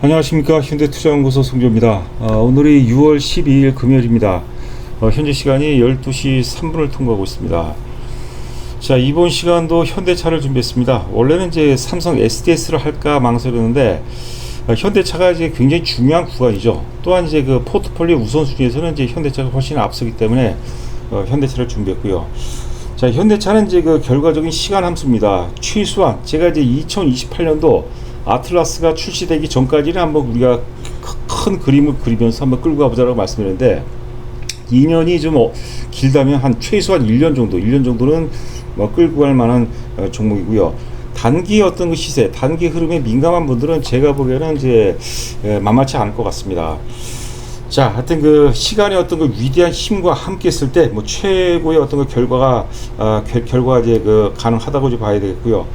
안녕하십니까. 현대투자연구소 송조입니다. 오늘이 6월 12일 금요일입니다. 현재 시간이 12시 3분을 통과하고 있습니다. 자, 이번 시간도 현대차를 준비했습니다. 원래는 이제 삼성 SDS를 할까 망설였는데 현대차가 이제 굉장히 중요한 구간이죠. 또한 이제 그 포트폴리오 우선순위에서는 이제 현대차가 훨씬 앞서기 때문에 현대차를 준비했고요. 자, 현대차는 이제 그 결과적인 시간 함수입니다. 최소한 제가 이제 2028년도 아틀라스가 출시되기 전까지는 한번 우리가 큰 그림을 그리면서 한번 끌고 가보자라고 말씀드렸는데, 2년이 좀 길다면 한 최소한 1년 정도는 끌고 갈 만한 종목이고요. 단기 어떤 그 시세, 단기 흐름에 민감한 분들은 제가 보기에는 이제 만만치 않을 것 같습니다. 자, 하여튼 그 시간의 어떤 그 위대한 힘과 함께 했을 때 최고의 어떤 그 결과가 이제 그 가능하다고 이제 봐야 되겠고요.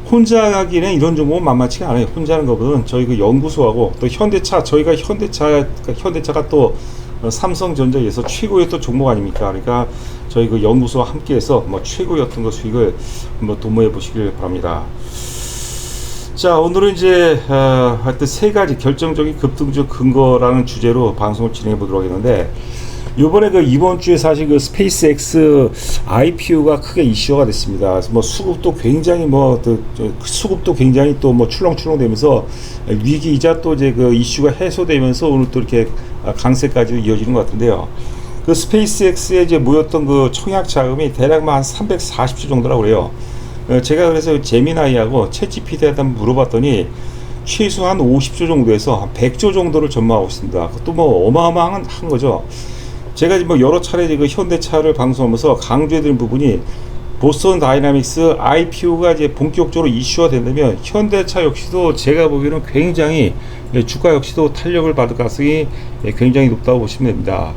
혼자 하기는 이런 종목은 만만치가 않아요. 혼자 하는 것보다는 저희 그 연구소하고 또 현대차, 저희가 현대차가 또 삼성전자에서 최고의 또 종목 아닙니까? 그러니까 저희 그 연구소와 함께해서 최고의 어떤 그 수익을 한번 도모해 보시길 바랍니다. 자, 오늘은 이제 하여튼 세 가지 결정적인 급등주 근거라는 주제로 방송을 진행해 보도록 하겠는데, 요번에 이번 주에 사실 그 스페이스X IPO가 크게 이슈가 됐습니다. 수급도 굉장히 수급도 굉장히 또 출렁출렁 되면서 위기이자 또 이제 그 이슈가 해소되면서 오늘 또 이렇게 강세까지 이어지는 것 같은데요. 그 스페이스X에 이제 모였던 그 청약 자금이 대략 한 340조 정도라고 그래요. 제가 그래서 제미나이하고 챗GPT한테 한번 물어봤더니 최소한 50조 정도에서 한 100조 정도를 전망하고 있습니다. 그것도 어마어마한 거죠. 제가 여러 차례 그 현대차를 방송하면서 강조해드린 부분이, 보스턴 다이나믹스 IPO가 이제 본격적으로 이슈화 된다면 현대차 역시도 제가 보기에는 굉장히 주가 역시도 탄력을 받을 가능성이 굉장히 높다고 보시면 됩니다.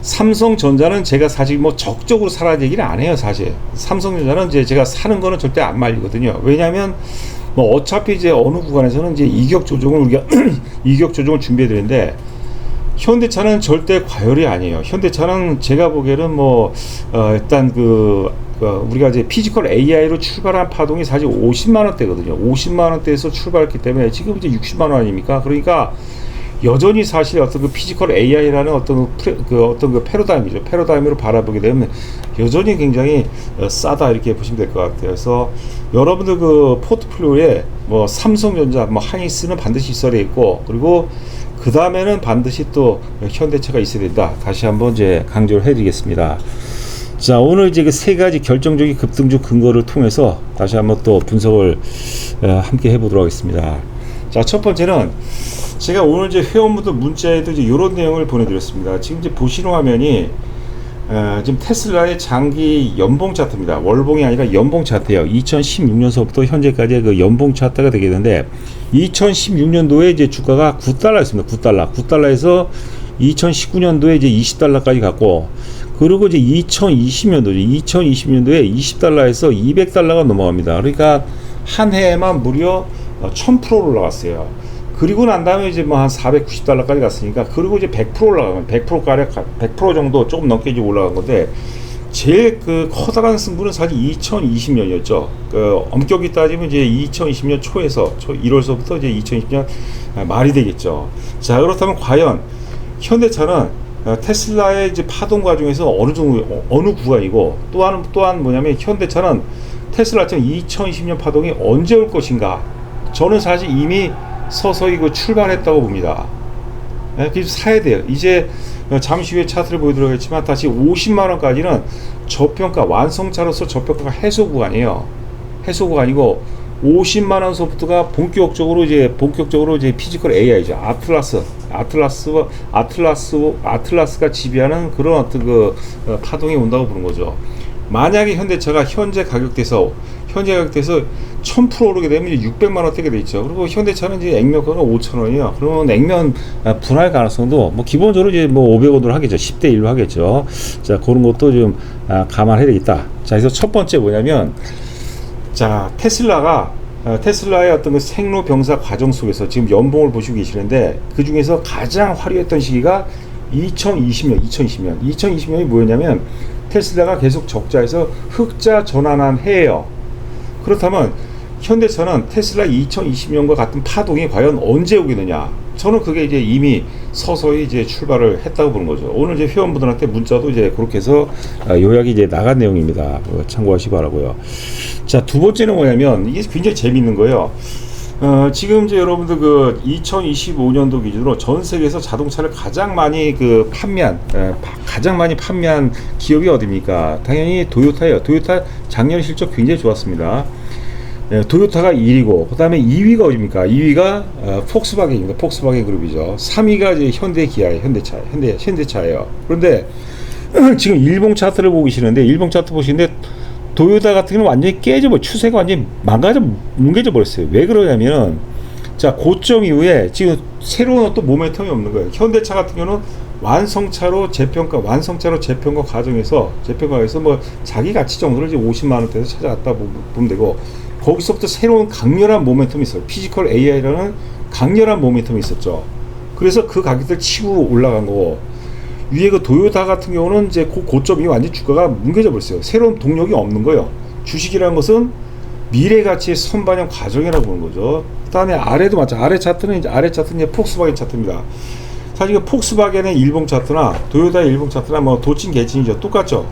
삼성전자는 제가 사실 적극적으로 사라는 얘기는 안 해요. 사실 삼성전자는 이제 제가 사는 거는 절대 안 말리거든요. 왜냐하면 어차피 이제 어느 구간에서는 이제 이격 조정을 우리가 이격 조정을 준비해 드리는데, 현대차는 절대 과열이 아니에요. 현대차는 제가 보기에는 일단 우리가 이제 피지컬 AI로 출발한 파동이 사실 50만 원대거든요. 50만 원대에서 출발했기 때문에 지금 이제 60만 원 아닙니까? 그러니까 여전히 사실 어떤 그 피지컬 AI라는 어떤 그 패러다임이죠. 패러다임으로 바라보게 되면 여전히 굉장히 싸다, 이렇게 보시면 될 것 같아요. 그래서 여러분들 그 포트폴리오에 삼성전자, 하이닉스는 반드시 있어야 되겠고, 그리고 그 다음에는 반드시 또 현대차가 있어야 된다. 다시 한번 이제 강조를 해드리겠습니다. 자, 오늘 이제 그 세 가지 결정적인 급등주 근거를 통해서 다시 한번 또 분석을 함께 해보도록 하겠습니다. 자, 첫 번째는 제가 오늘 이제 회원분들 문자에도 이제 이런 내용을 보내드렸습니다. 지금 이제 보시는 화면이 지금 테슬라의 장기 연봉 차트입니다. 월봉이 아니라 연봉 차트예요. 2016년서부터 현재까지의 그 연봉 차트가 되겠는데, 2016년도에 이제 주가가 9달러였습니다. 9달러에서 2019년도에 이제 20달러까지 갔고, 그리고 이제 2020년도에 20달러에서 200달러가 넘어갑니다. 그러니까 한 해에만 무려 1000% 올라갔어요. 그리고 난 다음에 이제 한 490달러까지 갔으니까, 그리고 이제 100% 올라가면 100% 정도 조금 넘게 이제 올라간 건데, 제일 그 커다란 승부는 사실 2020년이었죠. 엄격히 따지면 이제 2020년 초에서 1월서부터 이제 2020년 말이 되겠죠. 자, 그렇다면 과연 현대차는 테슬라의 이제 파동 과정에서 어느 구간이고, 또한 뭐냐면 현대차는 테슬라처럼 2020년 파동이 언제 올 것인가? 저는 사실 이미 서서히 출발했다고 봅니다. 그래서 사야 돼요. 이제 잠시 후에 차트를 보여드리도록 하겠지만, 다시 50만원까지는 저평가, 완성차로서 저평가가 해소 구간이에요. 해소 구간이고, 50만원서부터가 본격적으로 이제 피지컬 AI죠. 아틀라스가 지배하는 그런 어떤 그 파동이 온다고 보는 거죠. 만약에 현대차가 현재 가격대에서 1000% 오르게 되면 이제 600만 원대가 돼 있죠. 그리고 현대차는 이제 액면가가 5,000원이에요. 그러면 액면 분할 가능성도 기본적으로 이제 500원으로 하겠죠. 10대 1로 하겠죠. 자, 그런 것도 좀 감안해야 되겠다. 자, 그래서 첫 번째 뭐냐면, 자, 테슬라의 어떤 그 생로병사 과정 속에서 지금 연봉을 보시고 계시는데, 그 중에서 가장 화려했던 시기가 2020년이 뭐였냐면, 테슬라가 계속 적자에서 흑자 전환한 해예요. 그렇다면 현대차는 테슬라 2020년과 같은 파동이 과연 언제 오겠느냐. 저는 그게 이제 이미 서서히 이제 출발을 했다고 보는 거죠. 오늘 이제 회원분들한테 문자도 이제 그렇게 해서 요약이 이제 나간 내용입니다. 참고하시기 바라고요. 자, 두 번째는 뭐냐면 이게 굉장히 재밌는 거예요. 지금 이제 여러분들 그 2025년도 기준으로 전 세계에서 자동차를 가장 많이 가장 많이 판매한 기업이 어디입니까? 당연히 도요타예요. 도요타 작년 실적 굉장히 좋았습니다. 도요타가 1위고, 그 다음에 2위가 어디입니까? 2위가 폭스바겐입니다. 폭스바겐 그룹이죠. 3위가 이제 현대 기아예요. 현대차예요. 그런데 지금 일본 차트를 보고 계시는데, 일본 차트 보시는데 도요타 같은 경우는 완전히 추세가 완전히 뭉개져 버렸어요. 왜 그러냐면, 자, 고점 이후에 지금 새로운 어떤 모멘텀이 없는 거예요. 현대차 같은 경우는 완성차로 재평가 과정에서 뭐 자기 가치 정도를 이제 50만 원대에서 찾아갔다 보면 되고, 거기서부터 새로운 강렬한 모멘텀이 있어요. 피지컬 AI라는 강렬한 모멘텀이 있었죠. 그래서 그 가격들 치고 올라간 거고, 위에 그 도요타 같은 경우는 이제 그 고점이 완전 주가가 뭉개져 버렸어요. 새로운 동력이 없는 거예요. 주식이라는 것은 미래 가치의 선반영 과정이라고 보는 거죠. 그 다음에 아래도 마찬가지. 아래 차트는 이제 폭스바겐 차트입니다. 사실 폭스바겐의 일본 차트나 도요타의 일본 차트나 뭐 도찐 개찐이죠. 똑같죠.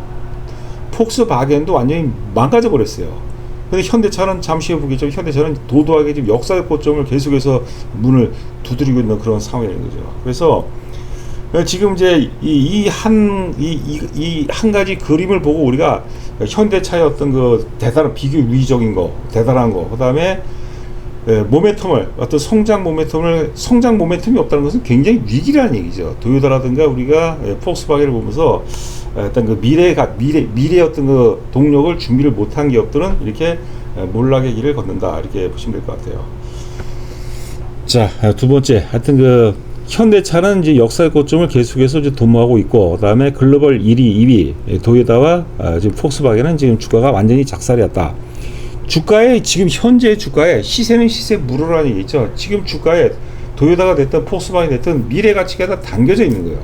폭스바겐도 완전히 망가져 버렸어요. 근데 현대차는 잠시 후에 보겠죠. 현대차는 도도하게 지금 역사의 고점을 계속해서 문을 두드리고 있는 그런 상황이라는 거죠. 그래서 지금 이제 이 한 가지 그림을 보고 우리가 현대차의 어떤 그 대단한 비교위적인 거, 대단한 거, 그 다음에 모멘텀을, 어떤 성장 모멘텀이 없다는 것은 굉장히 위기라는 얘기죠. 도요타라든가 우리가 폭스바겐을 보면서 어떤 그 미래의 어떤 그 동력을 준비를 못한 기업들은 이렇게 몰락의 길을 걷는다, 이렇게 보시면 될 것 같아요. 자, 두 번째, 하여튼 그 현대차는 이제 역사의 고점을 계속해서 이제 도모하고 있고, 그다음에 글로벌 1위, 2위 도요타와 지금 폭스바겐은 지금 주가가 완전히 작살이었다. 지금 현재 주가에 시세는 시세 무료라는 얘기죠. 지금 주가에 도요타가 됐든 폭스바겐이 됐든 미래 가치가 다 담겨져 있는 거예요.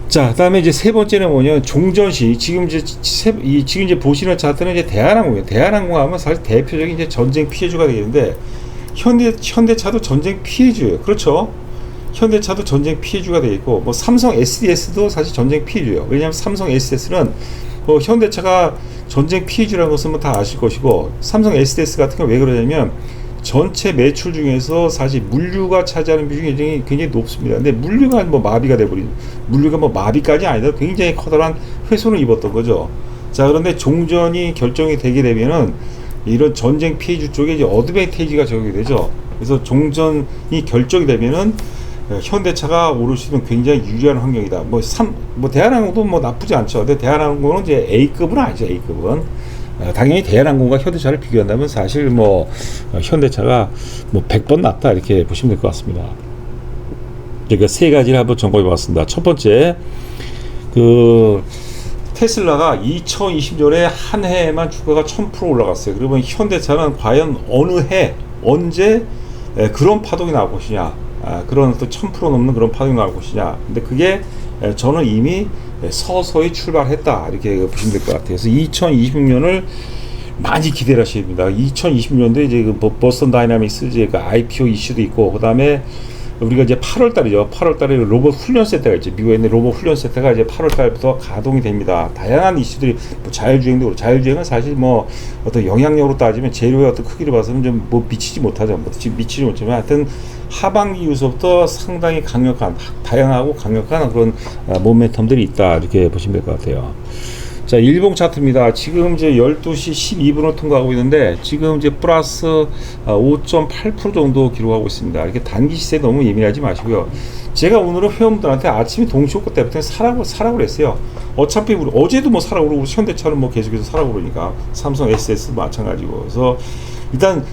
자, 그다음에 이제 세 번째는 뭐냐면 종전시. 지금 이제 보시는 차트는 이제 대한항공이에요. 대한항공 하면 사실 대표적인 이제 전쟁 피해주가 되겠는데, 현대차도 전쟁 피해주예요. 그렇죠? 현대차도 전쟁 피해주가 되겠고, 뭐 삼성 SDS도 사실 전쟁 피해주예요. 왜냐하면 삼성 SDS는 현대차가 전쟁 피해주라는 것은 뭐 다 아실 것이고, 삼성 SDS 같은 경우 왜 그러냐면 전체 매출 중에서 사실 물류가 차지하는 비중이 굉장히 높습니다. 근데 물류가 뭐 마비까지 아니라 굉장히 커다란 훼손을 입었던 거죠. 자, 그런데 종전이 결정이 되게 되면은 이런 전쟁 피해주 쪽에 이제 어드밴티지가 적용이 되죠. 그래서 종전이 결정이 되면은 현대차가 오를 수 있는 굉장히 유리한 환경이다. 대한항공도 뭐 나쁘지 않죠. 근데 대한항공은 이제 A급은 아니죠. A급은. 당연히 대한항공과 현대차를 비교한다면 사실 뭐 현대차가 뭐 100번 낫다, 이렇게 보시면 될 것 같습니다. 그러니까 세 가지를 한번 점검해 봤습니다. 첫 번째, 그 테슬라가 2020년에 한 해에만 주가가 1000% 올라갔어요. 그러면 현대차는 과연 어느 해, 언제 그런 파동이 나올 것이냐, 그런 또 1000% 넘는 그런 파동이 나올 것이냐. 근데 그게 저는 이미 서서히 출발했다, 이렇게 보시면 될 것 같아요. 그래서 2026년을 많이 기대를 하셔야 됩니다. 2020년도에 이제 그 버스턴 다이나믹스 이제 그 IPO 이슈도 있고, 그 다음에 우리가 이제 8월달이죠. 8월달에 로봇 훈련 센터가 있죠. 미국에 있는 로봇 훈련 센터가 이제 8월달부터 가동이 됩니다. 다양한 이슈들이, 뭐 자율주행도, 자율주행은 사실 뭐 어떤 영향력으로 따지면 재료의 어떤 크기를 봐서는 좀 뭐 미치지 못하죠. 미치지 못하지만 하여튼 하반기 이후부터 상당히 다양하고 강력한 그런 모멘텀들이 있다, 이렇게 보시면 될 것 같아요. 자, 일봉 차트입니다. 지금 이제 12시 12분을 통과하고 있는데, 지금 이제 플러스 5.8% 정도 기록하고 있습니다. 이렇게 단기 시세에 너무 예민하지 마시고요. 제가 오늘은 회원분들한테 아침에 동시효과 때부터 사라고 그랬어요. 어차피 우리 어제도 뭐 사라고 그러고, 현대차는 뭐 계속해서 사라고 그러니까, 삼성 SS도 마찬가지고. 그래서 일단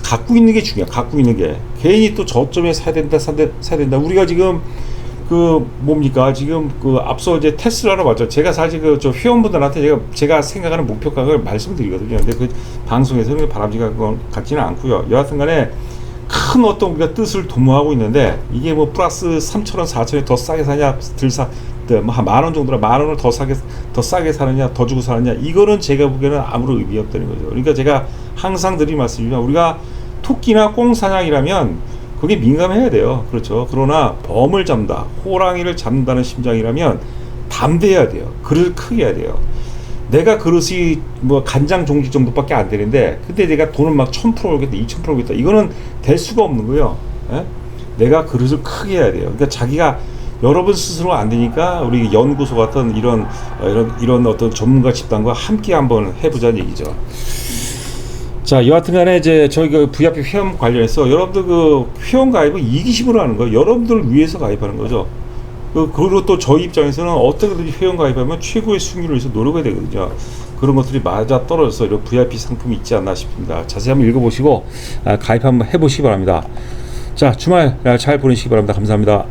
갖고 있는 게 중요해. 갖고 있는 게. 괜히 또 저점에 사야 된다. 우리가 지금 지금 앞서 이제 테슬라로 봤죠. 제가 사실 저 회원분들한테 제가 생각하는 목표 가격을 말씀드리거든요. 근데 그 방송에서는 바람직한 건 같지는 않고요. 여하튼 간에 큰 어떤 우리가 뜻을 도모하고 있는데 이게 뭐 플러스 3,000원, 4,000원 더 싸게 사냐, 한 만 원 정도라 만 원을 더 싸게 사느냐, 더 주고 사느냐, 이거는 제가 보기에는 아무런 의미 없다는 거죠. 그러니까 제가 항상 드린 말씀이지만 우리가 토끼나 꽁 사냥이라면 그게 민감해야 돼요. 그렇죠. 그러나 범을 잡는다, 호랑이를 잡는다는 심정이라면 담대해야 돼요. 그릇을 크게 해야 돼요. 내가 그릇이 뭐 간장 종지 정도밖에 안 되는데 근데 내가 돈을 막 1,000% 올겠다, 2,000% 올겠다, 이거는 될 수가 없는 거예요. 예? 내가 그릇을 크게 해야 돼요. 그러니까 자기가 여러분 스스로 안 되니까 우리 연구소 같은 이런 어떤 전문가 집단과 함께 한번 해보자는 얘기죠. 자, 여하튼간에 이제 저희 그 VIP 회원 관련해서 여러분들 그 회원 가입을 이기심으로 하는 거예요. 여러분들을 위해서 가입하는 거죠. 그리고 또 저희 입장에서는 어떻게든지 회원 가입하면 최고의 수익률을 위해서 노력해야 되거든요. 그런 것들이 맞아 떨어져서 이런 VIP 상품이 있지 않나 싶습니다. 자세히 한번 읽어보시고 가입 한번 해보시기 바랍니다. 자, 주말 잘 보내시기 바랍니다. 감사합니다.